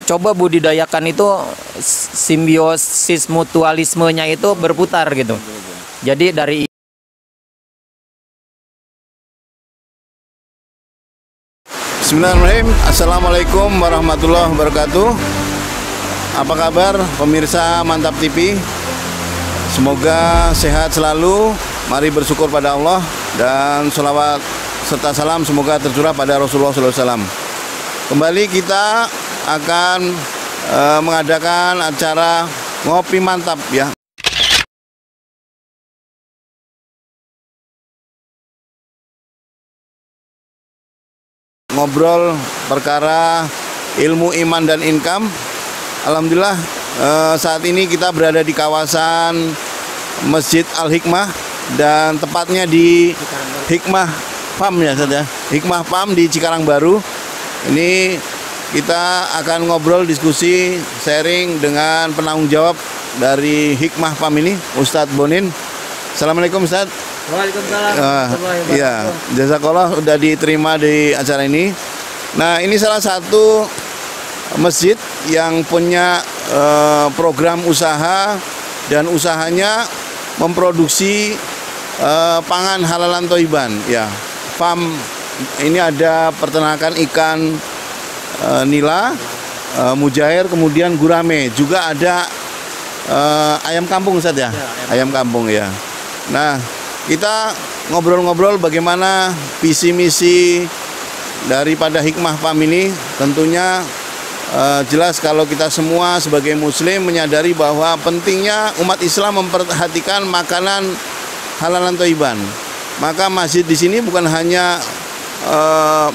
coba budidayakan itu simbiosis mutualismenya itu berputar gitu. Jadi dari Bismillahirrahmanirrahim. Assalamualaikum warahmatullahi wabarakatuh. Apa kabar pemirsa Mantap TV? Semoga sehat selalu. Mari bersyukur pada Allah dan sholawat serta salam semoga tercurah pada Rasulullah SAW. Kembali kita akan mengadakan acara ngopi mantap ya. Ngobrol perkara ilmu, iman, dan income. Alhamdulillah saat ini kita berada di kawasan Masjid Al-Hikmah dan tepatnya di Hikmah Farm ya saja. Hikmah Farm di Cikarang Baru. Ini kita akan ngobrol, diskusi, sharing dengan penanggung jawab dari Hikmah Farm ini, Ustadz Bonin. Assalamualaikum Ustadz. Waalaikumsalam. Iya, jazakallah udah diterima di acara ini. Nah, ini salah satu masjid yang punya program usaha dan usahanya memproduksi pangan halalan toiban. Ya, farm ini ada peternakan ikan nila, mujair, kemudian gurame, juga ada ayam kampung Ustaz ya, ayam kampung ya. Nah, kita ngobrol-ngobrol bagaimana visi misi daripada Hikmah Farm ini. Tentunya jelas kalau kita semua sebagai muslim menyadari bahwa pentingnya umat Islam memperhatikan makanan halalan toiban. Maka masjid di sini bukan hanya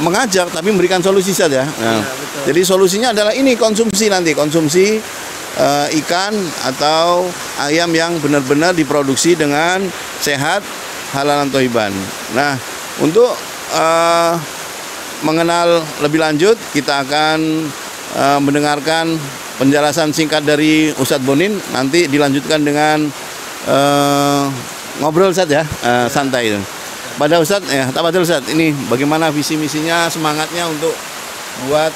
mengajak tapi memberikan solusi saja. Nah, jadi solusinya adalah ini, konsumsi nanti, konsumsi ikan atau ayam yang benar-benar diproduksi dengan sehat, halalan toiban. Nah, untuk mengenal lebih lanjut, kita akan mendengarkan penjelasan singkat dari Ustadz Bonin. Nanti dilanjutkan dengan ngobrol Ustadz ya, santai. Pada Ustadz ya, tafadhol Ustadz, ini bagaimana visi misinya, semangatnya untuk buat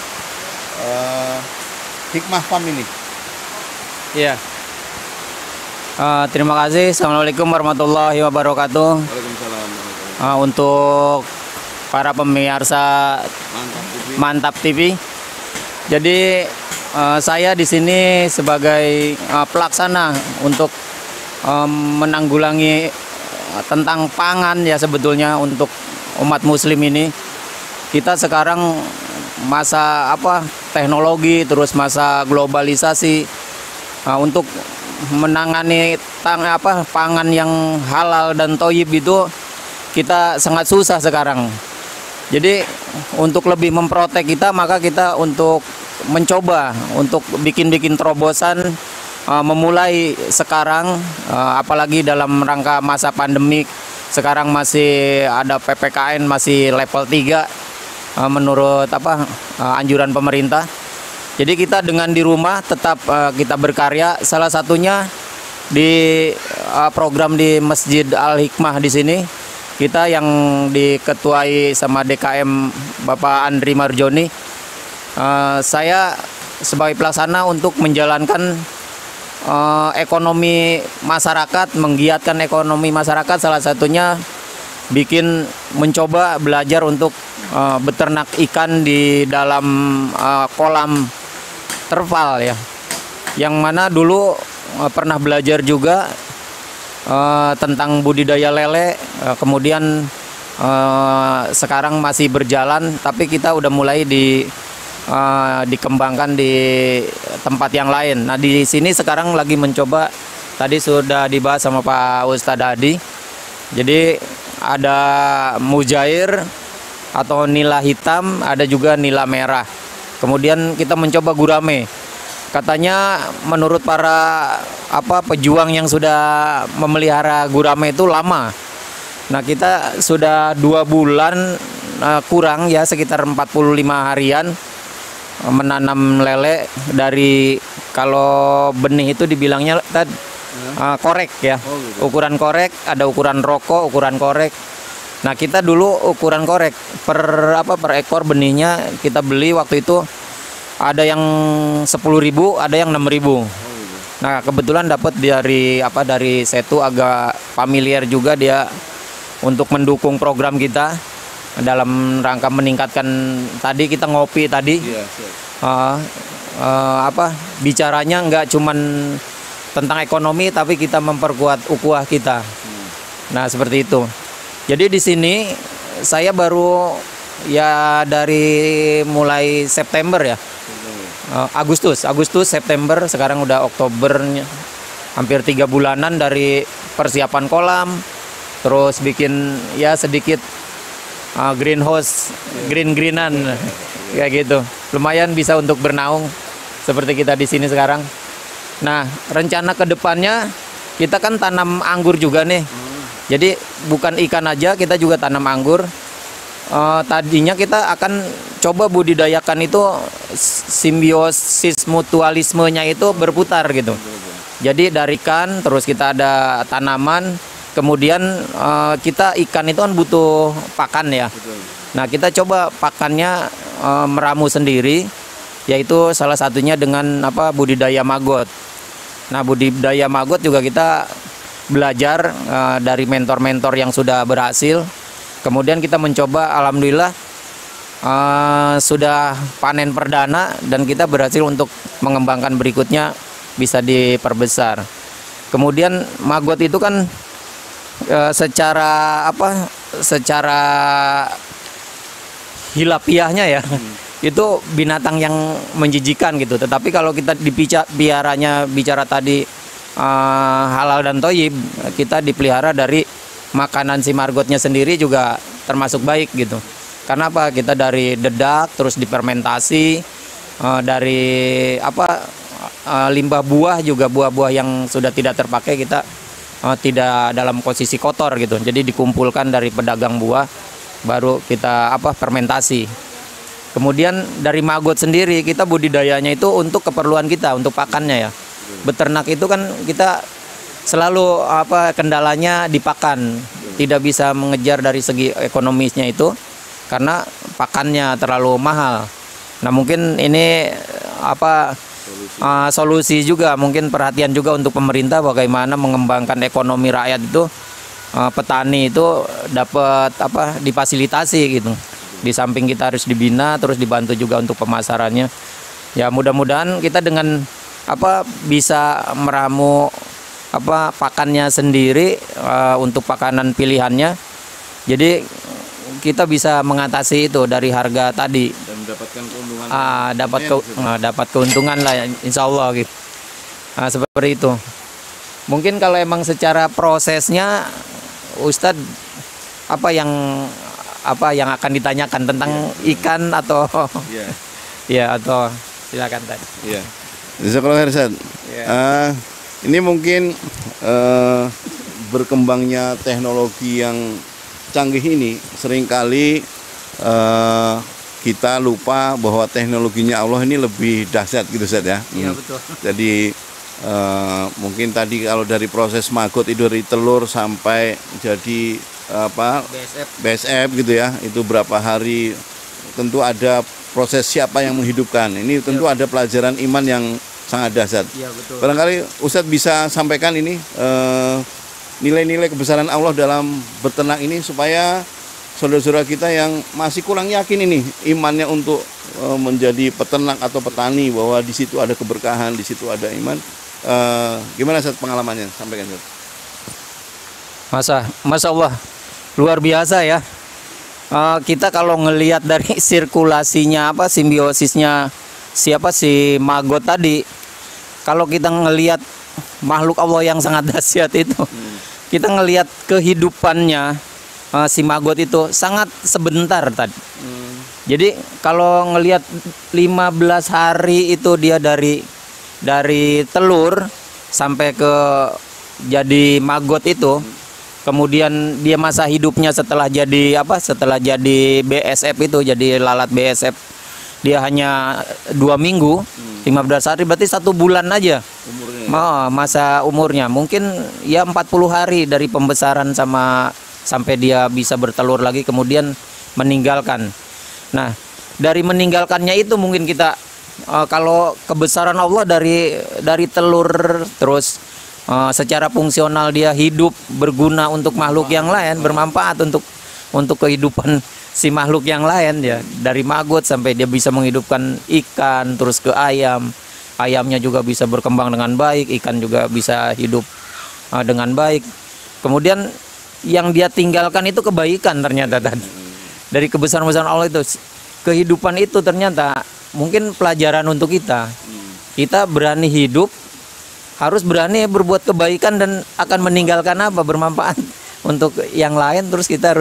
Hikmah Farm ini? Iya. Terima kasih. Assalamualaikum warahmatullahi wabarakatuh. Waalaikumsalam. Untuk para pemirsa Mantap TV. Jadi saya di sini sebagai pelaksana untuk menanggulangi tentang pangan ya, sebetulnya untuk umat muslim ini. Kita sekarang masa teknologi, terus masa globalisasi. Untuk menangani pangan yang halal dan toyib itu kita sangat susah sekarang. Jadi untuk lebih memprotek kita, maka kita untuk mencoba untuk bikin terobosan memulai sekarang, apalagi dalam rangka masa pandemik. Sekarang masih ada PPKN, masih level 3 menurut anjuran pemerintah. Jadi kita dengan di rumah tetap kita berkarya. Salah satunya di program di Masjid Al-Hikmah di sini. Kita yang diketuai sama DKM Bapak Andri Marjoni. Saya sebagai pelaksana untuk menjalankan ekonomi masyarakat, menggiatkan ekonomi masyarakat. Salah satunya mencoba belajar untuk beternak ikan di dalam kolam terpal ya, yang mana dulu pernah belajar juga tentang budidaya lele, kemudian sekarang masih berjalan, tapi kita udah mulai dikembangkan di tempat yang lain. Nah, di sini sekarang lagi mencoba, tadi sudah dibahas sama Pak Ustadz Hadi. Jadi ada mujair atau nila hitam, ada juga nila merah. Kemudian kita mencoba gurame. Katanya menurut para pejuang yang sudah memelihara gurame itu lama. Nah, kita sudah 2 bulan kurang ya, sekitar 45 harian menanam lele. Dari kalau benih itu dibilangnya korek ya. Ukuran korek, ada ukuran rokok, ukuran korek. Nah, kita dulu ukuran korek per ekor benihnya kita beli waktu itu ada yang 10.000, ada yang 6.000. Nah, kebetulan dapat dari Setu, agak familiar juga dia untuk mendukung program kita dalam rangka meningkatkan. Tadi kita ngopi tadi. Iya, Bicaranya nggak cuman tentang ekonomi, tapi kita memperkuat ukhuwah kita. Nah, seperti itu. Jadi di sini saya baru ya dari mulai September ya. Agustus, September, sekarang udah Oktober, hampir 3 bulanan dari persiapan kolam, terus bikin ya sedikit greenhouse, greenan, kayak gitu. Lumayan bisa untuk bernaung seperti kita di sini sekarang. Nah, rencana kedepannya kita kan tanam anggur juga nih. Jadi bukan ikan aja, kita juga tanam anggur. Tadinya kita akan coba budidayakan itu simbiosis mutualismenya itu berputar gitu. Jadi dari ikan, terus kita ada tanaman, kemudian kita ikan itu kan butuh pakan ya. Nah, kita coba pakannya meramu sendiri, yaitu salah satunya dengan budidaya maggot. Nah, budidaya maggot juga kita belajar dari mentor-mentor yang sudah berhasil. Kemudian kita mencoba, alhamdulillah sudah panen perdana dan kita berhasil untuk mengembangkan berikutnya bisa diperbesar. Kemudian maggot itu kan secara hilapiahnya ya, itu binatang yang menjijikan gitu. Tetapi kalau kita bicara tadi halal dan thoyyib, kita dipelihara dari makanan si margotnya sendiri juga termasuk baik gitu. Karena apa? Kita dari dedak, terus difermentasi, dari limbah buah juga, buah-buah yang sudah tidak terpakai kita tidak dalam posisi kotor gitu. Jadi dikumpulkan dari pedagang buah, baru kita fermentasi. Kemudian dari maggot sendiri kita budidayanya itu untuk keperluan kita, untuk pakannya ya. Beternak itu kan kita selalu kendalanya di pakan, tidak bisa mengejar dari segi ekonomisnya itu karena pakannya terlalu mahal. Nah, mungkin ini solusi juga, mungkin perhatian juga untuk pemerintah bagaimana mengembangkan ekonomi rakyat itu, petani itu dapat difasilitasi gitu. Di samping kita harus dibina, terus dibantu juga untuk pemasarannya. Ya, mudah-mudahan kita dengan bisa meramu pakannya sendiri untuk pakanan pilihannya. Jadi kita bisa mengatasi itu dari harga tadi dan mendapatkan keuntungan. Dapat keuntungan lah, insya Allah gitu. Nah, seperti itu. Mungkin kalau emang secara prosesnya, Ustadz apa yang akan ditanyakan tentang ikan atau ya atau silakan tadi. Iya. Jazakallahu khairan, Ustaz. Ini mungkin berkembangnya teknologi yang canggih ini seringkali kita lupa bahwa teknologinya Allah ini lebih dahsyat gitu, Ustaz ya. Iya, betul. Jadi mungkin tadi kalau dari proses maggot itu dari telur sampai jadi BSF gitu ya, itu berapa hari, tentu ada proses siapa yang menghidupkan. Ini tentu ada pelajaran iman yang sangat dahsyat. Iya, betul. Barangkali Ustadz bisa sampaikan ini nilai-nilai kebesaran Allah dalam beternak ini supaya saudara-saudara kita yang masih kurang yakin ini imannya untuk menjadi peternak atau petani, bahwa di situ ada keberkahan, di situ ada iman. Gimana Ustadz pengalamannya? Sampaikan Ustadz. Masya Allah, luar biasa ya. Kita kalau ngelihat dari sirkulasinya simbiosisnya si maggot tadi, kalau kita ngelihat makhluk Allah yang sangat dahsyat itu, kita ngelihat kehidupannya si maggot itu sangat sebentar tadi. Jadi kalau ngelihat 15 hari itu dia dari telur sampai ke jadi maggot itu, kemudian dia masa hidupnya setelah jadi BSF itu, jadi lalat BSF, dia hanya 2 minggu, 15 hari, berarti 1 bulan aja umurnya. Masa umurnya mungkin ya 40 hari dari pembesaran sampai dia bisa bertelur lagi, kemudian meninggalkan. Nah, dari meninggalkannya itu mungkin kita kalau kebesaran Allah dari telur, terus secara fungsional dia hidup, berguna untuk makhluk yang lain, bermanfaat untuk kehidupan si makhluk yang lain ya. Dari maggot sampai dia bisa menghidupkan ikan, terus ke ayam. Ayamnya juga bisa berkembang dengan baik, ikan juga bisa hidup dengan baik. Kemudian yang dia tinggalkan itu kebaikan ternyata tadi. Dari kebesaran-kebesaran Allah itu, kehidupan itu ternyata mungkin pelajaran untuk kita. Kita berani hidup, harus berani berbuat kebaikan dan akan meninggalkan apa, bermanfaat untuk yang lain. Terus kita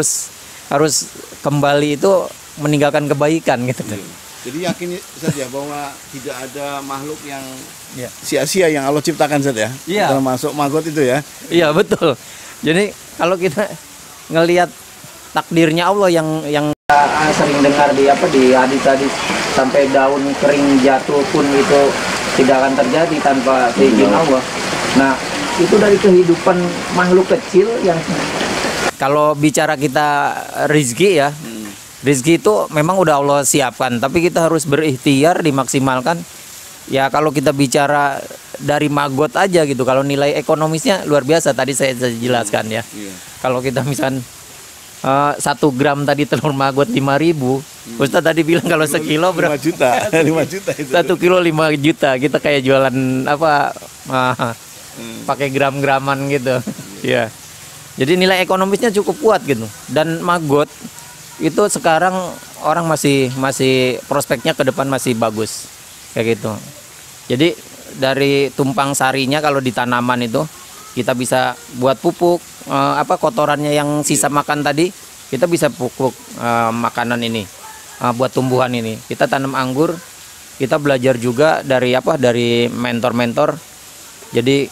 harus kembali itu meninggalkan kebaikan gitu. Jadi yakin saja bahwa tidak ada makhluk yang sia-sia yang Allah ciptakan saja. Iya. Termasuk maggot itu ya. Iya betul. Jadi kalau kita ngelihat takdirnya Allah yang sering dengar di hadis-hadis, sampai daun kering jatuh pun itu tidak akan terjadi tanpa seizin Allah. Nah, itu dari kehidupan makhluk kecil yang kalau bicara kita rizki ya, rizki itu memang udah Allah siapkan, tapi kita harus berikhtiar dimaksimalkan. Ya kalau kita bicara dari maggot aja gitu, kalau nilai ekonomisnya luar biasa tadi saya jelaskan ya. Kalau kita misalkan 1 gram tadi telur maggot 5.000, Ustaz tadi bilang kalau sekilo berapa? 5 juta, 5 juta itu. 1 kilo 5 juta, kita kayak jualan apa? Pakai gram-graman gitu. Ya. Jadi nilai ekonomisnya cukup kuat gitu. Dan maggot itu sekarang orang masih prospeknya ke depan masih bagus kayak gitu. Jadi dari tumpang sarinya kalau di tanaman itu kita bisa buat pupuk, kotorannya yang sisa makan tadi kita bisa pupuk makanan ini, buat tumbuhan ini. Kita tanam anggur, kita belajar juga dari mentor-mentor. Jadi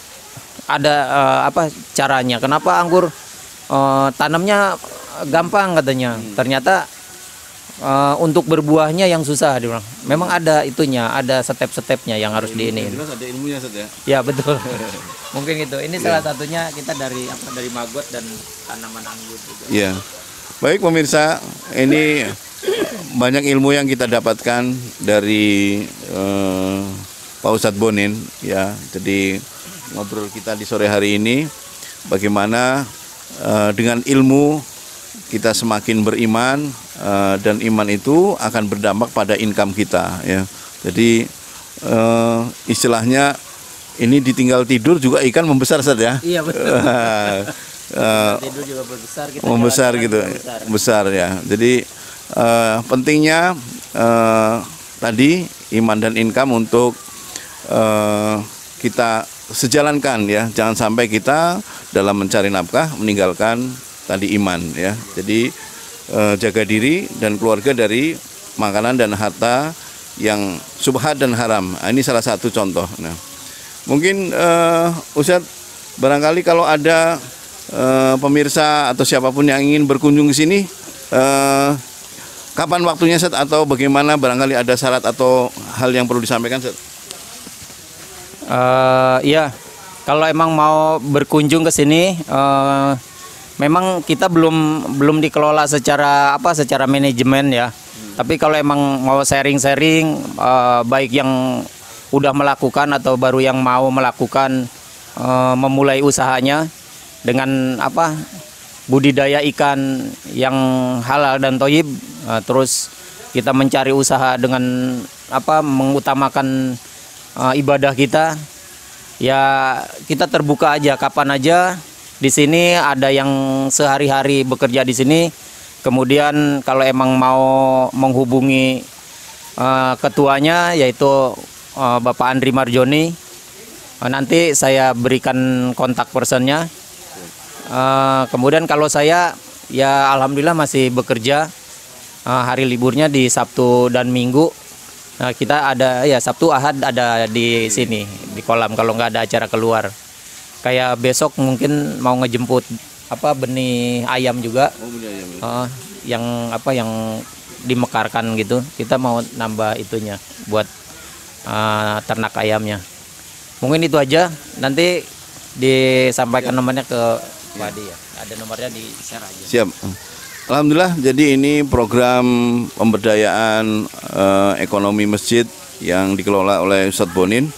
ada caranya. Kenapa anggur tanamnya gampang katanya. Ternyata untuk berbuahnya yang susah dia bilang. Memang ada itunya, ada step-stepnya yang harus diinin. Jelas ada ilmunya saja. Ya betul. Mungkin itu. Ini salah satunya kita dari maggot dan tanaman anggur juga. Iya. Baik pemirsa, ini banyak ilmu yang kita dapatkan dari Pak Ustadz Bonin ya. Jadi ngobrol kita di sore hari ini bagaimana dengan ilmu kita semakin beriman, dan iman itu akan berdampak pada income kita ya. Jadi istilahnya ini ditinggal tidur juga ikan membesar saja. Iya betul. Tidur juga berbesar, kita membesar gitu, besar ya. Jadi pentingnya tadi iman dan income untuk kita sejalankan ya. Jangan sampai kita dalam mencari nafkah meninggalkan tadi iman ya. Jadi jaga diri dan keluarga dari makanan dan harta yang subhat dan haram. Nah, ini salah satu contoh. Nah, mungkin Ustadz barangkali kalau ada pemirsa atau siapapun yang ingin berkunjung ke sini, kapan waktunya Ustadz, atau bagaimana, barangkali ada syarat atau hal yang perlu disampaikan Ustadz? Ya, kalau emang mau berkunjung ke sini, memang kita belum dikelola secara manajemen ya. Tapi kalau emang mau sharing-sharing, baik yang udah melakukan atau baru yang mau melakukan, memulai usahanya dengan budidaya ikan yang halal dan thayyib, terus kita mencari usaha dengan mengutamakan ibadah kita, ya kita terbuka aja kapan aja. Di sini ada yang sehari-hari bekerja di sini. Kemudian kalau emang mau menghubungi ketuanya, yaitu Bapak Andri Marjoni, nanti saya berikan kontak personnya. Kemudian kalau saya ya alhamdulillah masih bekerja, hari liburnya di Sabtu dan Minggu. Nah, kita ada ya Sabtu Ahad ada di sini di kolam kalau nggak ada acara keluar. Kayak besok mungkin mau ngejemput benih ayam juga. Yang dimekarkan gitu. Kita mau nambah itunya buat ternak ayamnya. Mungkin itu aja. Nanti disampaikan nomornya ke Pak Adi ya. Ada nomornya di share aja. Siap. Alhamdulillah, jadi ini program pemberdayaan ekonomi masjid yang dikelola oleh Ustadz Bonin.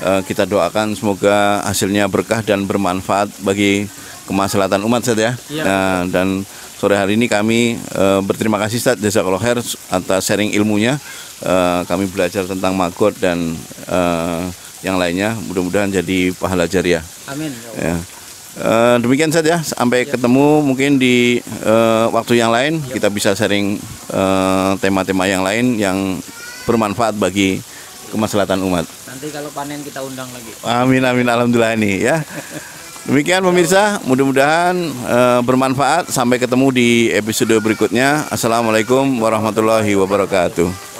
Kita doakan semoga hasilnya berkah dan bermanfaat bagi kemaslahatan umat, Ustadz ya. Nah, dan sore hari ini kami berterima kasih Ustadz Jazakallahu khair atas sharing ilmunya. Kami belajar tentang maggot dan yang lainnya, mudah-mudahan jadi pahala jariah. Amin. Ya. Demikian saja, sampai ketemu mungkin di waktu yang lain. Kita bisa sharing tema-tema yang lain yang bermanfaat bagi kemaslahatan umat. Nanti kalau panen kita undang lagi. Amin amin, alhamdulillah ini ya. Demikian pemirsa, mudah-mudahan bermanfaat. Sampai ketemu di episode berikutnya. Assalamualaikum warahmatullahi wabarakatuh.